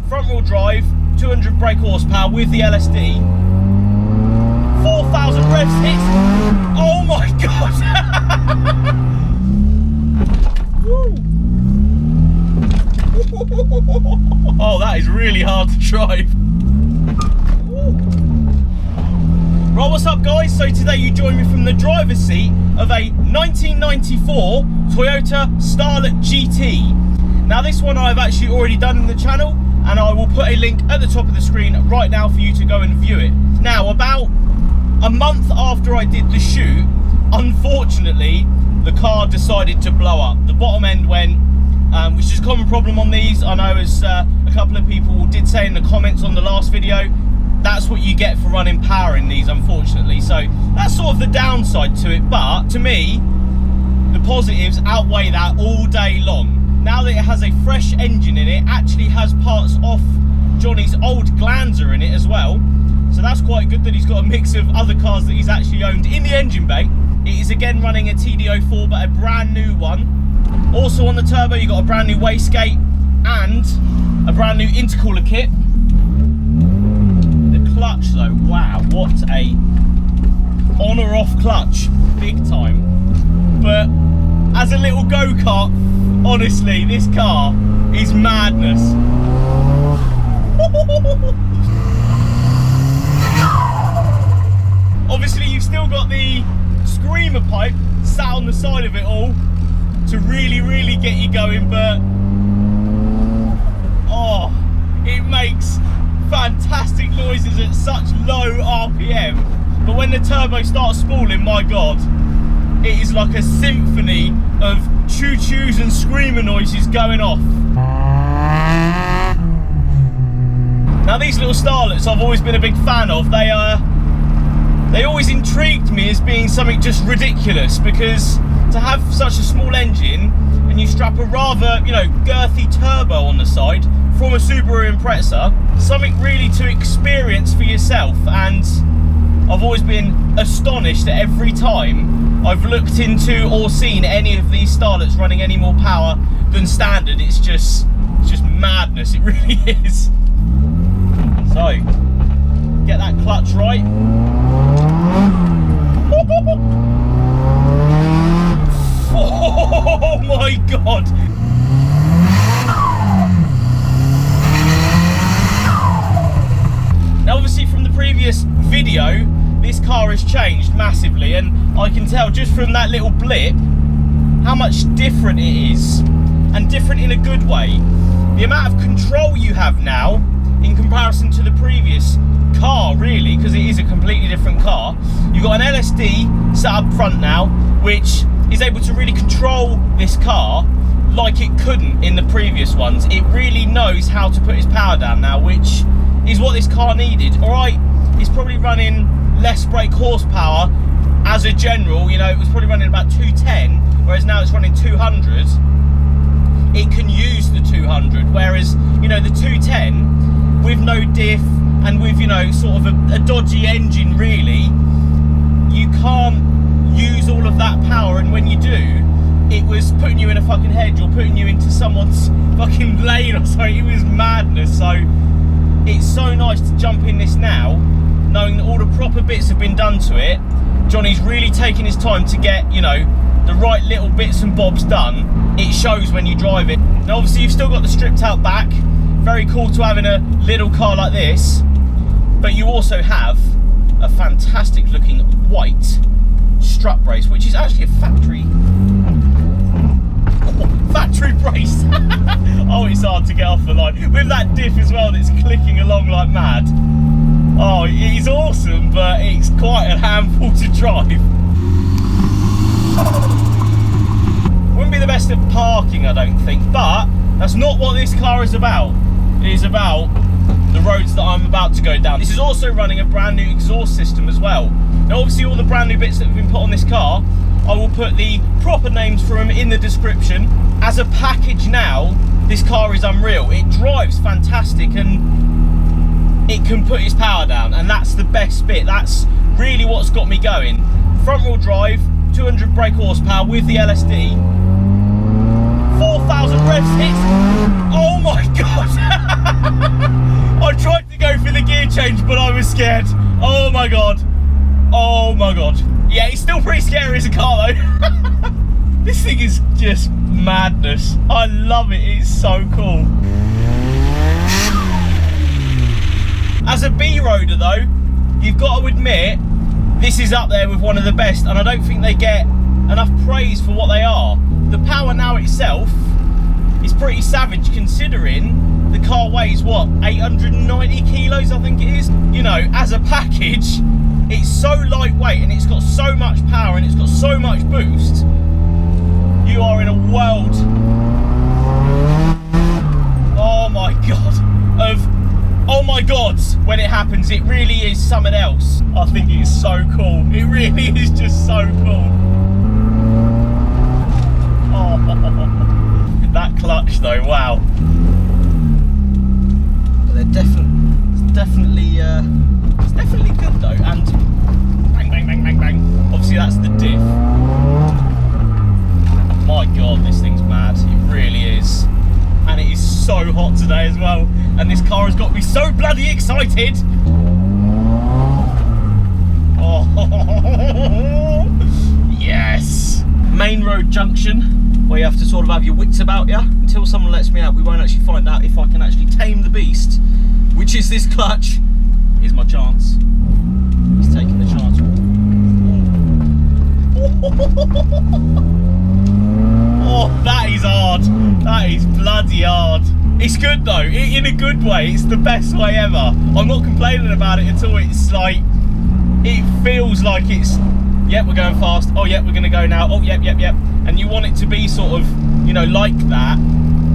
front wheel drive, 200 brake horsepower with the LSD, 4,000 revs hits. Oh my god! Oh, that is really hard to drive. Right, what's up guys? So today you join me from the driver's seat of a 1994 Toyota Starlet GT. Now this one I've actually already done in the channel, and I will put a link at the top of the screen right now for you to go and view it. Now, about a month after I did the shoot, unfortunately the car decided to blow up. The bottom end went, which is a common problem on these. I know, as a couple of people did say in the comments on the last video, that's what you get for running power in these, unfortunately. So that's sort of the downside to it, but to me the positives outweigh that all day long. Now that it has a fresh engine in it, actually has parts off Johnny's old Glanzer in it as well, so that's quite good that he's got a mix of other cars that he's actually owned in the engine bay. It is again running a TD04, but a brand new one. Also on the turbo you got a brand new wastegate and a brand new intercooler kit. The clutch though, wow, what a on or off clutch, big time. But as a little go-kart, honestly, this car is madness. Obviously, you've still got the screamer pipe sat on the side of it all to really get you going, but oh, it makes fantastic noises at such low RPM. But when the turbo starts spooling, my god, it is like a symphony of choo-choos and screamer noises going off. Now these little Starlets I've always been a big fan of. They always intrigued me as being something just ridiculous, because to have such a small engine and you strap a rather, you know, girthy turbo on the side from a Subaru Impreza, something really to experience for yourself. And I've always been astonished at every time I've looked into or seen any of these Starlets running any more power than standard. It's just madness, it really is. So, get that clutch right. Oh my god! Now obviously from the previous video, this car has changed massively, and I can tell just from that little blip how much different it is, and different in a good way. The amount of control you have now in comparison to the previous car, really, because it is a completely different car. You've got an LSD set up front now, which is able to really control this car like it couldn't in the previous ones. It really knows how to put its power down now, which is what this car needed. Alright, it's probably running less brake horsepower as a general, you know, it was probably running about 210, whereas now it's running 200. It can use the 200, whereas, you know, the 210 with no diff and with, you know, sort of a dodgy engine, really, you can't use all of that power, and when you do, it was putting you in a fucking hedge or putting you into someone's fucking lane or something. It was madness. So it's so nice to jump in this now, knowing that all the proper bits have been done to it. Johnny's really taking his time to get, you know, the right little bits and bobs done. It shows when you drive it. Now obviously you've still got the stripped out back. Very cool to have in a little car like this. But you also have a fantastic looking white strut brace, which is actually a factory brace. Oh, it's hard to get off the line. With that diff as well that's clicking along like mad. Oh, it is awesome, but it's quite a handful to drive. Wouldn't be the best at parking, I don't think, but that's not what this car is about. It is about the roads that I'm about to go down. This is also running a brand new exhaust system as well. Now obviously all the brand new bits that have been put on this car, I will put the proper names for them in the description. As a package now, this car is unreal. It drives fantastic and it can put its power down, and that's the best bit. That's really what's got me going. Front wheel drive, 200 brake horsepower with the LSD, 4,000 revs hits. Oh my god! changed, but I was scared. Oh my god. Oh my god. Yeah, it's still pretty scary as a car though. This thing is just madness. I love it. It's so cool. As a B-roader though, you've got to admit, this is up there with one of the best, and I don't think they get enough praise for what they are. The power now itself is pretty savage, considering the car weighs, what, 890 kilos, I think it is? You know, as a package, it's so lightweight, and it's got so much power, and it's got so much boost. You are in a world, oh my god, of oh my god, when it happens. It really is something else. I think it's so cool. It really is just so cool. Oh, that clutch though, wow. But they're definitely good though. And bang, bang, bang, bang, bang. Obviously that's the diff. My god, this thing's mad. It really is. And it is so hot today as well, and this car has got me so bloody excited. Oh yes. Main road junction, where you have to sort of have your wits about you until someone lets me out. We won't actually find out if I can actually tame the beast, which is this clutch. Here's my chance. He's taking the chance. Oh, that is hard. That is bloody hard. It's good though, in a good way. It's the best way ever. I'm not complaining about it at all. It's like, it feels like it's, yep, we're going fast. Oh, yep, we're going to go now. Oh, yep, yep, yep. And you want it to be sort of, you know, like that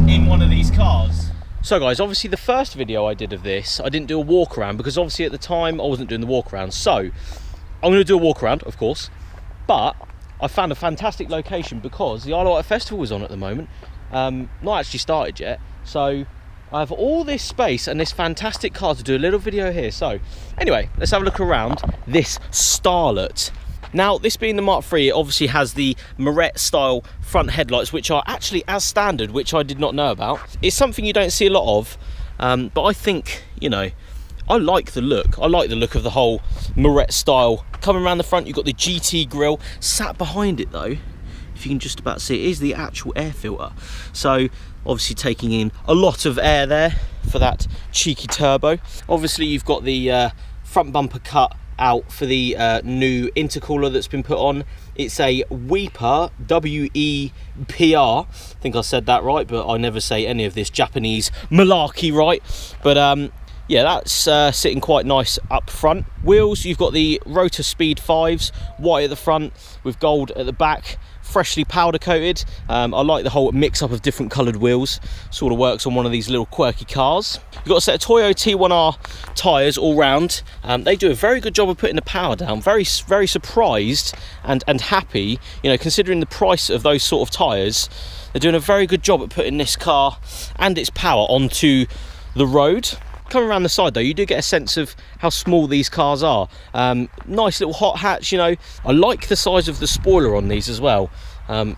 in one of these cars. So guys, obviously the first video I did of this, I didn't do a walk around because obviously at the time I wasn't doing the walk around. So I'm going to do a walk around, of course, but I found a fantastic location because the Isle of Wight Festival is on at the moment. Not actually started yet, so I have all this space and this fantastic car to do a little video here. So anyway, let's have a look around this Starlet. Now, this being the Mark III, it obviously has the Moret style front headlights, which are actually as standard, which I did not know about. It's something you don't see a lot of, but I think, you know, I like the look. I like the look of the whole Moret style. Coming around the front, you've got the GT grille. Sat behind it though, if you can just about see it, is the actual air filter. So obviously taking in a lot of air there for that cheeky turbo. Obviously you've got the front bumper cut out for the new intercooler that's been put on. It's a WEPR, W-E-P-R. I think I said that right, but I never say any of this Japanese malarkey right. But yeah, that's sitting quite nice up front. Wheels, you've got the Rota Speed 5s, white at the front with gold at the back, freshly powder coated. I like the whole mix up of different coloured wheels. Sort of works on one of these little quirky cars. You've got a set of Toyo T1R tyres all round. They do a very good job of putting the power down. Very surprised and happy, you know, considering the price of those sort of tyres. They're doing a very good job at putting this car and its power onto the road. Coming around the side though, you do get a sense of how small these cars are. Nice little hot hatch, you know. I like the size of the spoiler on these as well.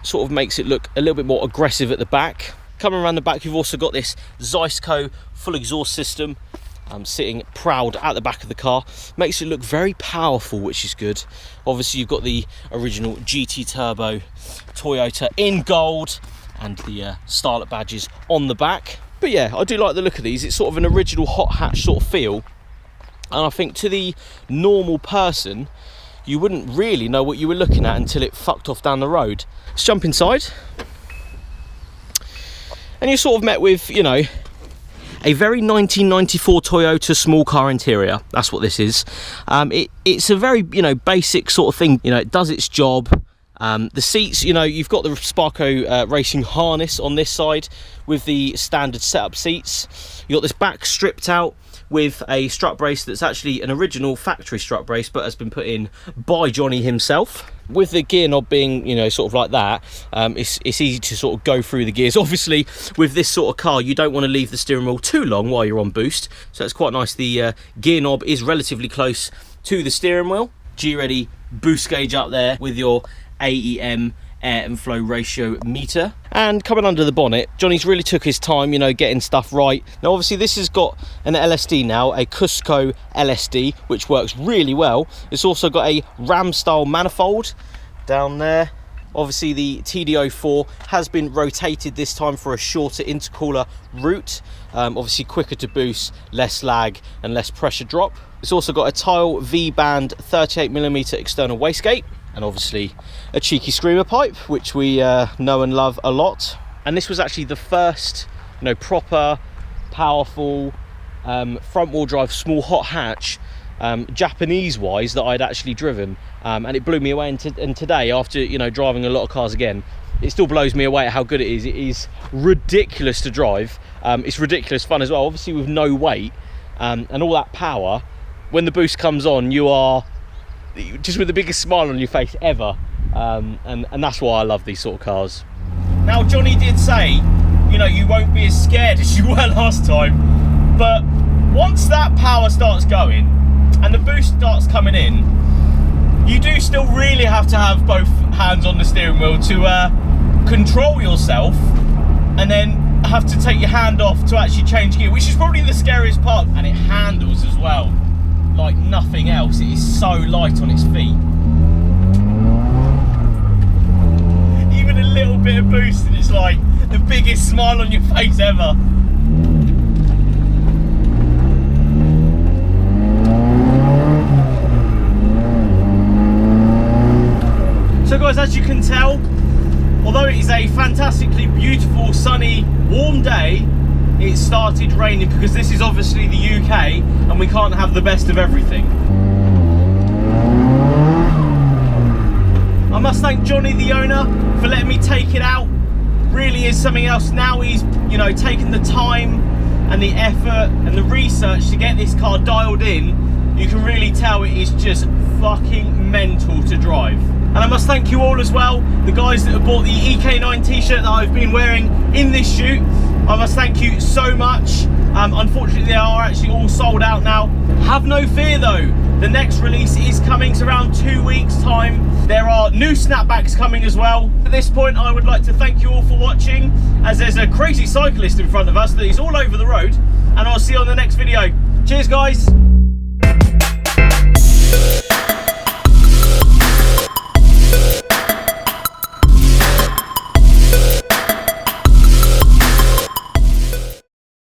Sort of makes it look a little bit more aggressive at the back. Coming around the back, you've also got this Zisco full exhaust system sitting proud at the back of the car. Makes it look very powerful, which is good. Obviously you've got the original GT turbo Toyota in gold and the Starlet badges on the back. But yeah, I do like the look of these. It's sort of an original hot hatch sort of feel. And I think to the normal person, you wouldn't really know what you were looking at until it fucked off down the road. Let's jump inside. And you're sort of met with, you know, a very 1994 Toyota small car interior. That's what this is. It's a very, you know, basic sort of thing. You know, it does its job. The seats, you know, you've got the Sparco racing harness on this side with the standard setup seats. You've got this back stripped out with a strut brace that's actually an original factory strut brace but has been put in by Johnny himself. With the gear knob being, you know, sort of like that, it's easy to sort of go through the gears. Obviously with this sort of car you don't want to leave the steering wheel too long while you're on boost, so it's quite nice. The gear knob is relatively close to the steering wheel. G-ready boost gauge up there with your AEM air and flow ratio meter. And coming under the bonnet, Johnny's really took his time, you know, getting stuff right. Now obviously this has got an LSD now, a Cusco LSD, which works really well. It's also got a Ram style manifold down there. Obviously the TD04 has been rotated this time for a shorter intercooler route. Obviously quicker to boost, less lag and less pressure drop. It's also got a Tile V-band 38mm external wastegate, and obviously a cheeky screamer pipe, which we know and love a lot. And this was actually the first, you know, proper, powerful front wheel drive small hot hatch, Japanese wise, that I'd actually driven, and it blew me away. And today, after, you know, driving a lot of cars again, it still blows me away at how good it is. It is ridiculous to drive. It's ridiculous fun as well, obviously with no weight and all that power. When the boost comes on, you are just with the biggest smile on your face ever, and that's why I love these sort of cars. Now Johnny did say, you know, you won't be as scared as you were last time, but once that power starts going and the boost starts coming in, you do still really have to have both hands on the steering wheel to control yourself, and then have to take your hand off to actually change gear, which is probably the scariest part. And it handles as well like nothing else. It is so light on its feet. Even a little bit of boost and it's like the biggest smile on your face ever. So guys, as you can tell, although it is a fantastically beautiful, sunny, warm day, it started raining, because this is obviously the UK and we can't have the best of everything. I must thank Johnny, the owner, for letting me take it out. Really is something else. Now he's, you know, taken the time and the effort and the research to get this car dialed in. You can really tell it is just fucking mental to drive. And I must thank you all as well, the guys that have bought the EK9 t-shirt that I've been wearing in this shoot. I must thank you so much. Unfortunately, they are actually all sold out now. Have no fear though, the next release is coming. It's around 2 weeks time. There are new snapbacks coming as well. At this point, I would like to thank you all for watching, as there's a crazy cyclist in front of us that is all over the road, and I'll see you on the next video. Cheers guys.